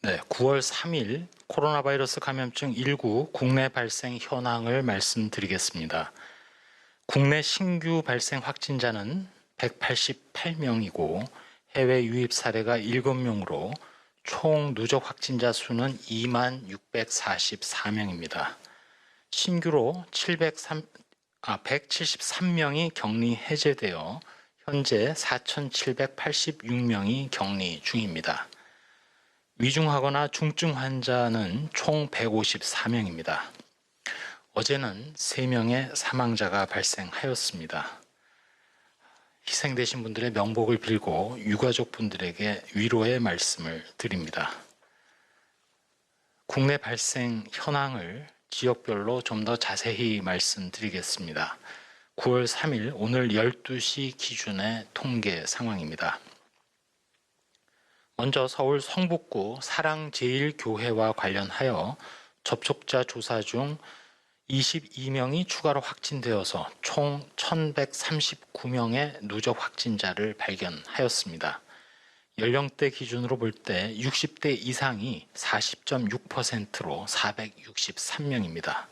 네, 9월 3일 코로나 바이러스 감염증 19 국내 발생 현황을 말씀드리겠습니다. 국내 신규 발생 확진자는 188명이고 해외 유입 사례가 7명으로 총 누적 확진자 수는 26,644명입니다. 신규로 173명이 격리 해제되어 현재 4,786명이 격리 중입니다. 위중하거나 중증 환자는 총 154명입니다. 어제는 3명의 사망자가 발생하였습니다. 희생되신 분들의 명복을 빌고 유가족분들에게 위로의 말씀을 드립니다. 국내 발생 현황을 지역별로 좀 더 자세히 말씀드리겠습니다. 9월 3일 오늘 12시 기준의 통계 상황입니다. 먼저 서울 성북구 사랑제일교회와 관련하여 접촉자 조사 중 22명이 추가로 확진되어서 총 1,139명의 누적 확진자를 발견하였습니다. 연령대 기준으로 볼 때 60대 이상이 40.6%로 463명입니다.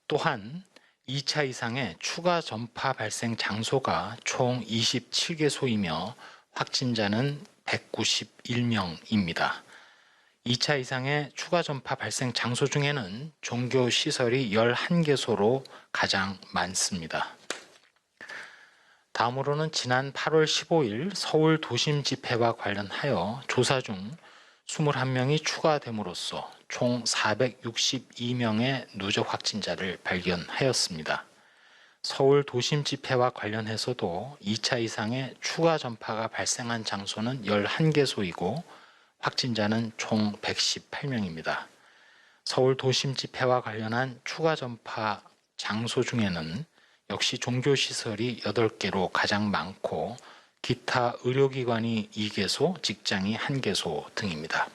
또한 2차 이상의 추가 전파 발생 장소가 총 27개소이며 확진자는 191명입니다. 2차 이상의 추가 전파 발생 장소 중에는 종교시설이 11개소로 가장 많습니다. 다음으로는 지난 8월 15일 서울 도심 집회와 관련하여 조사 중 21명이 추가됨으로써 총 462명의 누적 확진자를 발견하였습니다. 서울 도심 집회와 관련해서도 2차 이상의 추가 전파가 발생한 장소는 11개소이고 확진자는 총 118명입니다. 서울 도심 집회와 관련한 추가 전파 장소 중에는 역시 종교시설이 8개로 가장 많고 기타 의료기관이 2개소, 직장이 1개소 등입니다.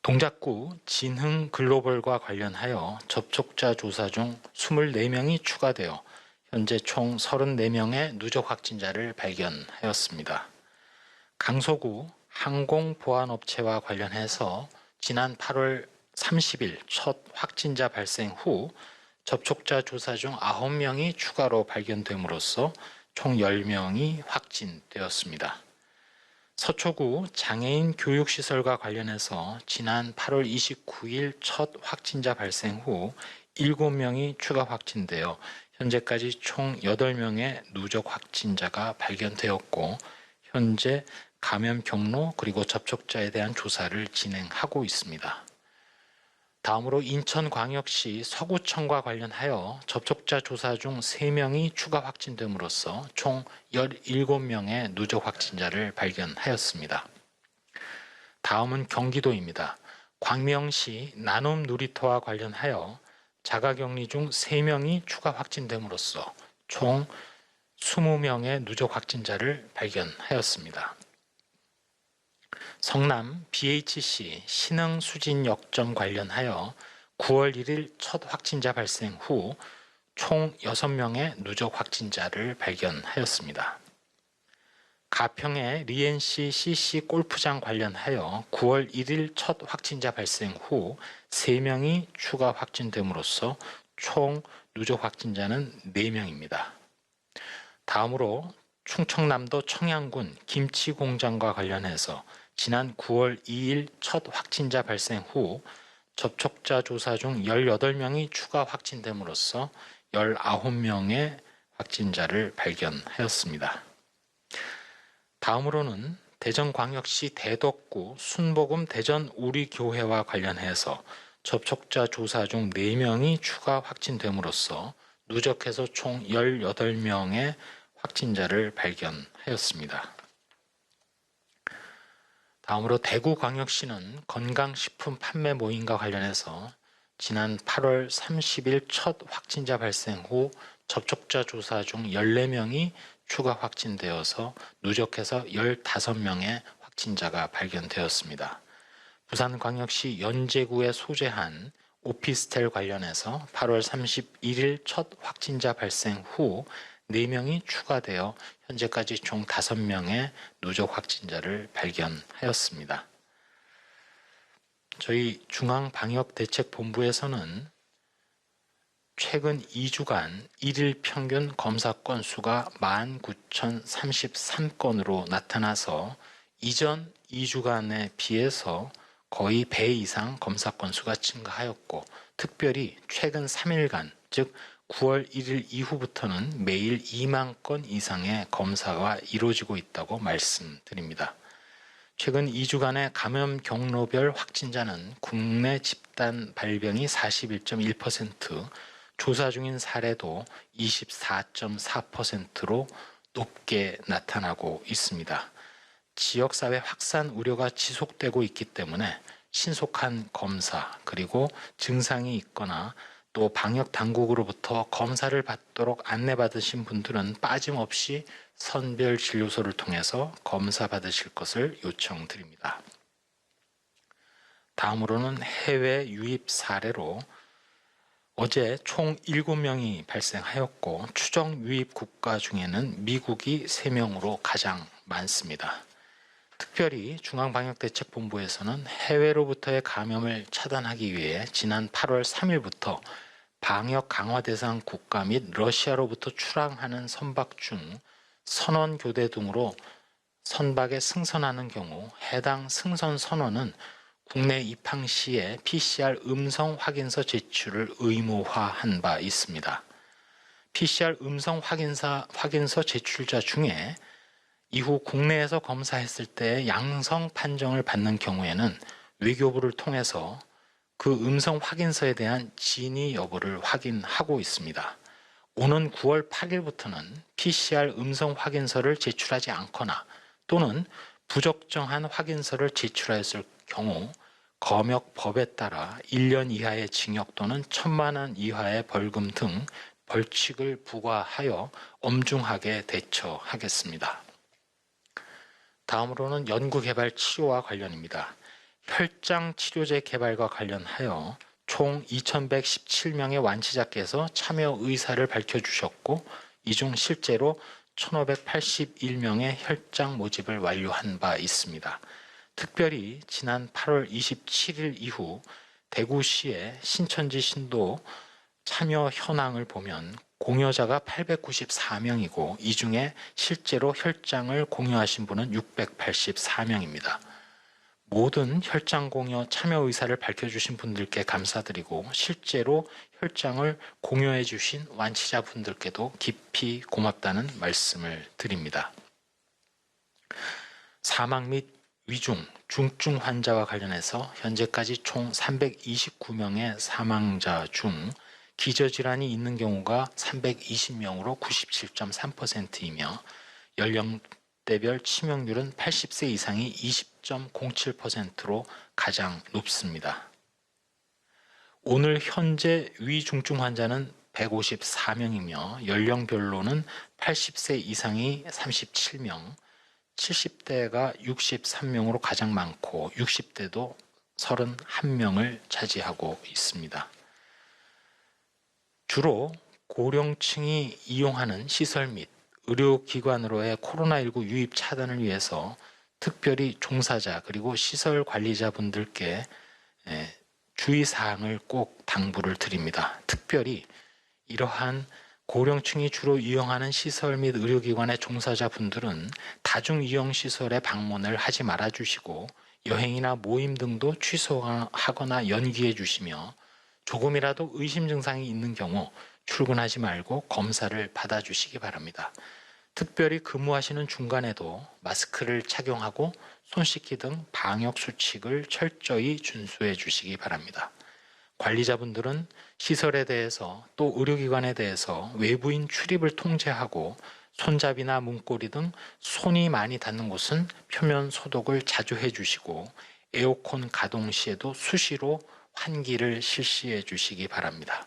동작구 진흥글로벌과 관련하여 접촉자 조사 중 24명이 추가되어 현재 총 34명의 누적 확진자를 발견하였습니다. 강서구 항공보안업체와 관련해서 지난 8월 30일 첫 확진자 발생 후 접촉자 조사 중 9명이 추가로 발견됨으로써 총 10명이 확진되었습니다. 서초구 장애인 교육시설과 관련해서 지난 8월 29일 첫 확진자 발생 후 7명이 추가 확진되어 현재까지 총 8명의 누적 확진자가 발견되었고 현재 감염 경로 그리고 접촉자에 대한 조사를 진행하고 있습니다. 다음으로 인천광역시 서구청과 관련하여 접촉자 조사 중 3명이 추가 확진됨으로써 총 17명의 누적 확진자를 발견하였습니다. 다음은 경기도입니다. 광명시 나눔 놀이터와 관련하여 자가격리 중 3명이 추가 확진됨으로써 총 20명의 누적 확진자를 발견하였습니다. 성남 BHC 신흥수진역점 관련하여 9월 1일 첫 확진자 발생 후 총 6명의 누적 확진자를 발견하였습니다. 가평의 리엔시 CC 골프장 관련하여 9월 1일 첫 확진자 발생 후 3명이 추가 확진됨으로써 총 누적 확진자는 4명입니다. 다음으로 충청남도 청양군 김치공장과 관련해서 지난 9월 2일 첫 확진자 발생 후 접촉자 조사 중 18명이 추가 확진됨으로써 19명의 확진자를 발견하였습니다. 다음으로는 대전광역시 대덕구 순복음 대전우리교회와 관련해서 접촉자 조사 중 4명이 추가 확진됨으로써 누적해서 총 18명의 확진자를 발견하였습니다. 다음으로 대구광역시는 건강식품 판매 모임과 관련해서 지난 8월 30일 첫 확진자 발생 후 접촉자 조사 중 14명이 추가 확진되어서 누적해서 15명의 확진자가 발견되었습니다. 부산광역시 연제구에 소재한 오피스텔 관련해서 8월 31일 첫 확진자 발생 후 4명이 추가되어 현재까지 총 5명의 누적 확진자를 발견하였습니다. 저희 중앙방역대책본부에서는 최근 2주간 일일 평균 검사 건수가 19,033건으로 나타나서 이전 2주간에 비해서 거의 배 이상 검사 건수가 증가하였고, 특별히 최근 3일간, 즉 9월 1일 이후부터는 매일 2만 건 이상의 검사가 이루어지고 있다고 말씀드립니다. 최근 2주간의 감염 경로별 확진자는 국내 집단 발병이 41.1%, 조사 중인 사례도 24.4%로 높게 나타나고 있습니다. 지역사회 확산 우려가 지속되고 있기 때문에 신속한 검사, 그리고 증상이 있거나 또 방역 당국으로부터 검사를 받도록 안내받으신 분들은 빠짐없이 선별 진료소를 통해서 검사 받으실 것을 요청드립니다. 다음으로는 해외 유입 사례로 어제 총 7명이 발생하였고, 추정 유입 국가 중에는 미국이 3명으로 가장 많습니다. 특별히 중앙방역대책본부에서는 해외로부터의 감염을 차단하기 위해 지난 8월 3일부터 방역 강화 대상 국가 및 러시아로부터 출항하는 선박 중 선원 교대 등으로 선박에 승선하는 경우 해당 승선 선원은 국내 입항 시에 PCR 음성 확인서 제출을 의무화한 바 있습니다. PCR 음성 확인서 제출자 중에 이후 국내에서 검사했을 때 양성 판정을 받는 경우에는 외교부를 통해서 그 음성 확인서에 대한 진위 여부를 확인하고 있습니다. 오는 9월 8일부터는 PCR 음성 확인서를 제출하지 않거나 또는 부적정한 확인서를 제출하였을 경우 검역법에 따라 1년 이하의 징역 또는 1,000만 원 이하의 벌금 등 벌칙을 부과하여 엄중하게 대처하겠습니다. 다음으로는 연구개발 치료와 관련입니다. 혈장 치료제 개발과 관련하여 총 2,117명의 완치자께서 참여 의사를 밝혀주셨고, 이 중 실제로 1,581명의 혈장 모집을 완료한 바 있습니다. 특별히 지난 8월 27일 이후 대구시의 신천지 신도 참여 현황을 보면 공여자가 894명이고 이 중에 실제로 혈장을 공여하신 분은 684명입니다. 모든 혈장 공여 참여 의사를 밝혀주신 분들께 감사드리고, 실제로 혈장을 공여해 주신 완치자분들께도 깊이 고맙다는 말씀을 드립니다. 사망 및 위중, 중증 환자와 관련해서 현재까지 총 329명의 사망자 중 기저질환이 있는 경우가 320명으로 97.3%이며 연령대별 치명률은 80세 이상이 20.07%로 가장 높습니다. 오늘 현재 위중증 환자는 154명이며 연령별로는 80세 이상이 37명, 70대가 63명으로 가장 많고 60대도 31명을 차지하고 있습니다. 주로 고령층이 이용하는 시설 및 의료기관으로의 코로나19 유입 차단을 위해서 특별히 종사자 그리고 시설 관리자분들께 주의사항을 꼭 당부를 드립니다. 특별히 이러한 고령층이 주로 이용하는 시설 및 의료기관의 종사자분들은 다중이용시설에 방문을 하지 말아주시고 여행이나 모임 등도 취소하거나 연기해 주시며, 조금이라도 의심 증상이 있는 경우 출근하지 말고 검사를 받아주시기 바랍니다. 특별히 근무하시는 중간에도 마스크를 착용하고 손 씻기 등 방역 수칙을 철저히 준수해 주시기 바랍니다. 관리자분들은 시설에 대해서 또 의료기관에 대해서 외부인 출입을 통제하고 손잡이나 문고리 등 손이 많이 닿는 곳은 표면 소독을 자주 해주시고 에어컨 가동 시에도 수시로 환기를 실시해 주시기 바랍니다.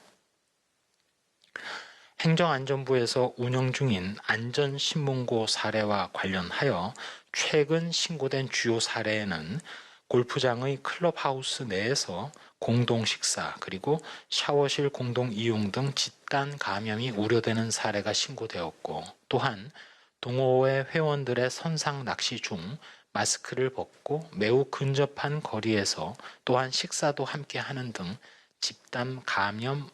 행정안전부에서 운영 중인 안전신문고 사례와 관련하여 최근 신고된 주요 사례에는 골프장의 클럽하우스 내에서 공동 식사 그리고 샤워실 공동 이용 등 집단 감염이 우려되는 사례가 신고되었고, 또한 동호회 회원들의 선상 낚시 중 마스크를 벗고 매우 근접한 거리에서 또한 식사도 함께 하는 등 집단 감염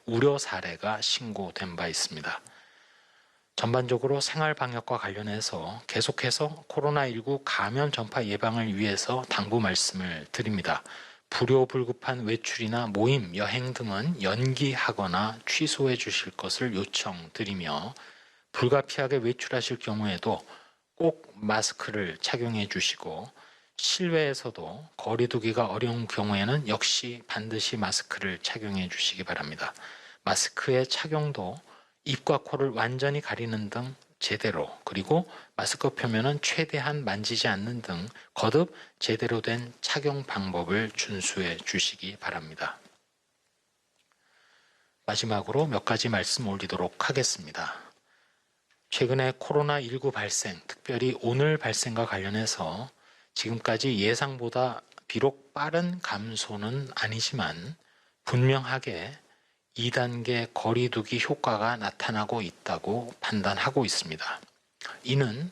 우려 사례가 신고된 바 있습니다. 전반적으로 생활 방역과 관련해서 계속해서 코로나19 감염 전파 예방을 위해서 당부 말씀을 드립니다. 불효불급한 외출이나 모임, 여행 등은 연기하거나 취소해 주실 것을 요청드리며 불가피하게 외출하실 경우에도 꼭 마스크를 착용해 주시고 실외에서도 거리 두기가 어려운 경우에는 역시 반드시 마스크를 착용해 주시기 바랍니다. 마스크의 착용도 입과 코를 완전히 가리는 등 제대로, 그리고 마스크 표면은 최대한 만지지 않는 등 거듭 제대로 된 착용 방법을 준수해 주시기 바랍니다. 마지막으로 몇 가지 말씀 올리도록 하겠습니다. 최근에 코로나19 발생, 특별히 오늘 발생과 관련해서 지금까지 예상보다 비록 빠른 감소는 아니지만 분명하게 2단계 거리두기 효과가 나타나고 있다고 판단하고 있습니다. 이는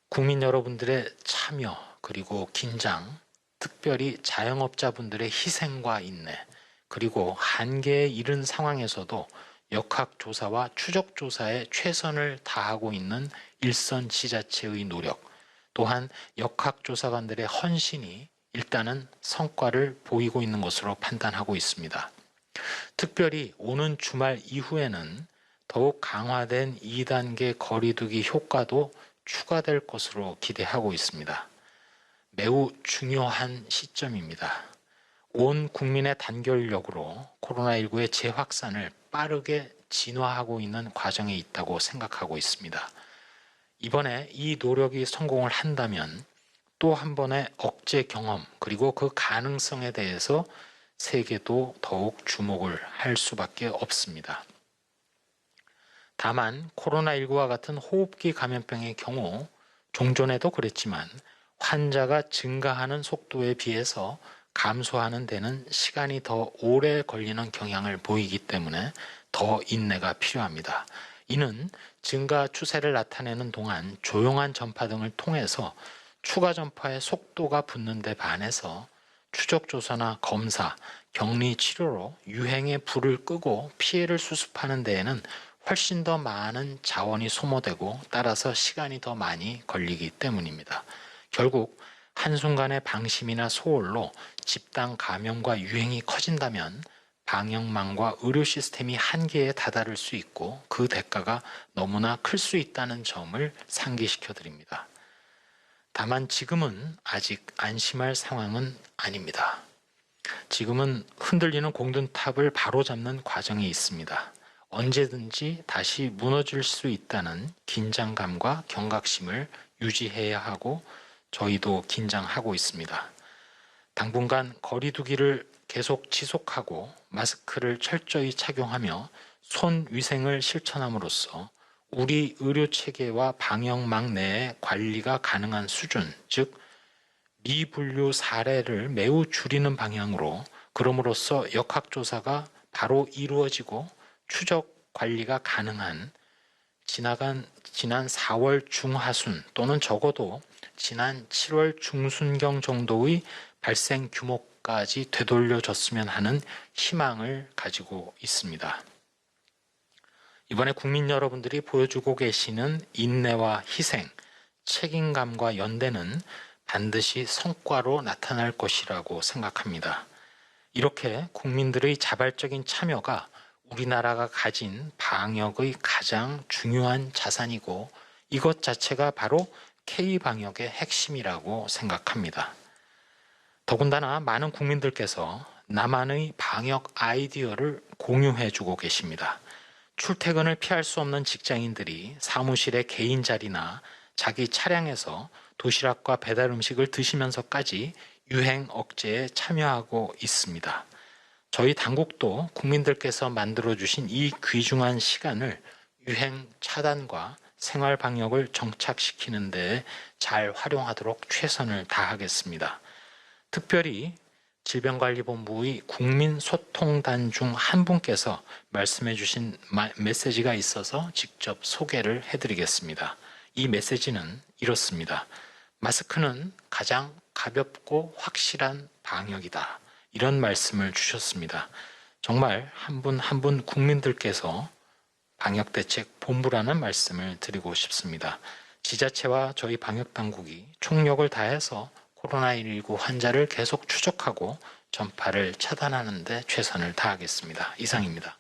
국민 여러분들의 참여 그리고 긴장, 특별히 자영업자분들의 희생과 인내, 그리고 한계에 이른 상황에서도 역학조사와 추적조사에 최선을 다하고 있는 일선 지자체의 노력, 또한 역학조사관들의 헌신이 일단은 성과를 보이고 있는 것으로 판단하고 있습니다. 특별히 오는 주말 이후에는 더욱 강화된 2단계 거리두기 효과도 추가될 것으로 기대하고 있습니다. 매우 중요한 시점입니다. 온 국민의 단결력으로 코로나19의 재확산을 빠르게 진화하고 있는 과정에 있다고 생각하고 있습니다. 이번에 이 노력이 성공을 한다면 또 한 번의 억제 경험 그리고 그 가능성에 대해서 세계도 더욱 주목을 할 수밖에 없습니다. 다만 코로나19와 같은 호흡기 감염병의 경우 종전에도 그랬지만 환자가 증가하는 속도에 비해서 감소하는 데는 시간이 더 오래 걸리는 경향을 보이기 때문에 더 인내가 필요합니다. 이는 증가 추세를 나타내는 동안 조용한 전파 등을 통해서 추가 전파의 속도가 붙는 데 반해서 추적조사나 검사, 격리 치료로 유행의 불을 끄고 피해를 수습하는 데에는 훨씬 더 많은 자원이 소모되고 따라서 시간이 더 많이 걸리기 때문입니다. 결국 한순간의 방심이나 소홀로 집단 감염과 유행이 커진다면 방역망과 의료 시스템이 한계에 다다를 수 있고 그 대가가 너무나 클 수 있다는 점을 상기시켜 드립니다. 다만 지금은 아직 안심할 상황은 아닙니다. 지금은 흔들리는 공든탑을 바로잡는 과정에 있습니다. 언제든지 다시 무너질 수 있다는 긴장감과 경각심을 유지해야 하고 저희도 긴장하고 있습니다. 당분간 거리두기를 계속 지속하고 마스크를 철저히 착용하며 손 위생을 실천함으로써 우리 의료체계와 방역망 내의 관리가 가능한 수준, 즉 미분류 사례를 매우 줄이는 방향으로, 그럼으로써 역학조사가 바로 이루어지고 추적 관리가 가능한 지난 4월 중하순 또는 적어도 지난 7월 중순경 정도의 발생 규모까지 되돌려졌으면 하는 희망을 가지고 있습니다. 이번에 국민 여러분들이 보여주고 계시는 인내와 희생, 책임감과 연대는 반드시 성과로 나타날 것이라고 생각합니다. 이렇게 국민들의 자발적인 참여가 우리나라가 가진 방역의 가장 중요한 자산이고 이것 자체가 바로 K방역의 핵심이라고 생각합니다. 더군다나 많은 국민들께서 나만의 방역 아이디어를 공유해주고 계십니다. 출퇴근을 피할 수 없는 직장인들이 사무실의 개인 자리나 자기 차량에서 도시락과 배달 음식을 드시면서까지 유행 억제에 참여하고 있습니다. 저희 당국도 국민들께서 만들어주신 이 귀중한 시간을 유행 차단과 생활 방역을 정착시키는 데 잘 활용하도록 최선을 다하겠습니다. 특별히 질병관리본부의 국민소통단 중 한 분께서 말씀해 주신 메시지가 있어서 직접 소개를 해드리겠습니다. 이 메시지는 이렇습니다. 마스크는 가장 가볍고 확실한 방역이다. 이런 말씀을 주셨습니다. 정말 한 분 한 분 국민들께서 방역대책 본부라는 말씀을 드리고 싶습니다. 지자체와 저희 방역당국이 총력을 다해서 코로나19 환자를 계속 추적하고 전파를 차단하는 데 최선을 다하겠습니다. 이상입니다.